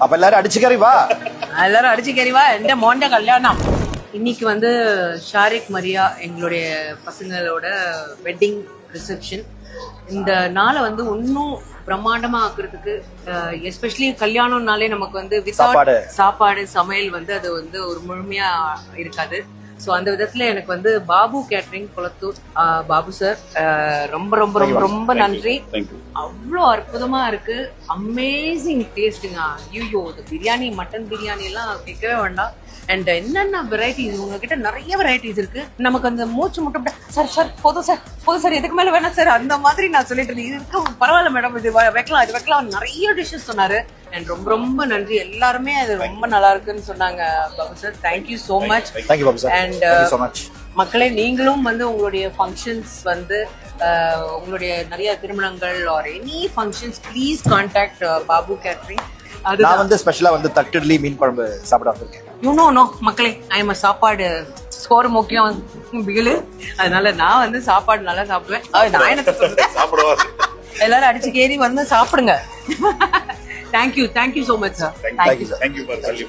அப்ப எல்லாரும் அடிச்சுக்கறி வா. எல்லாரும் அடிச்சுக்கறி வா. எந்த மோண்ட கல்யாணம். இன்னைக்கு வந்து ஷாரிக் மரியா எங்களுடைய பசங்களோட வெட்டிங் ரிசப்ஷன். இந்த நாளை வந்து இன்னும் பிரம்மாண்டமா ஆக்குறதுக்கு, எஸ்பெஷலி கல்யாணம்னாலே நமக்கு வந்து சாப்பாடு சமையல் வந்து அது வந்து ஒரு முழுமையா இருக்காது. ஸோ அந்த விதத்துல எனக்கு வந்து பாபு கேட்டரிங் குளத்தூர் பாபு சார் ரொம்ப ரொம்ப ரொம்ப ரொம்ப நன்றி. அவ்வளோ அற்புதமா இருக்கு, அமேசிங் டேஸ்ட்டுங்க. ஐயோ, இந்த பிரியாணி, மட்டன் பிரியாணி எல்லாம் கேட்கவே வேண்டாம். அண்ட் என்னென்ன வெரைட்டிஸ், உங்ககிட்ட நிறைய வெரைட்டிஸ் இருக்கு. நமக்கு அந்த மூச்சு முட்டை சார் போதும் சார் இதுக்கு மேல வேணாம் சார் அந்த மாதிரி நான் சொல்லிட்டு இருந்தேன். இது இருக்கு, பரவாயில்ல மேடம், இது வைக்கலாம் நிறைய டிஷ்ஷஸ் சொன்னாரு. அண்ட் ரொம்ப ரொம்ப நன்றி. எல்லாருமே அது ரொம்ப நல்லா இருக்குன்னு சொன்னாங்க Babu sir. Thank you so much. And மக்களே, நீங்களும் வந்து உங்களுடைய ஃபங்க்ஷன்ஸ் வந்து உங்களுடைய நிறைய திருமணங்கள் or any functions, please contact Babu catering. நான் வந்து ஸ்பெஷலா வந்து தட்டுடலி மீன் குழம்பு சாப்பிட வந்திருக்கேன். நோ மக்களே, ஐஎம் சாப்பாடு ஸ்கோர் முக்கியம் பிகிலு. அதனால நான் வந்து சாப்பாடு நல்லா சாப்பிடுவேன். நான் என்ன சொல்றேன், எல்லாரும் அடிச்சு கேரி வந்து சாப்பிடுங்க. Thank you so much sir. Thank you.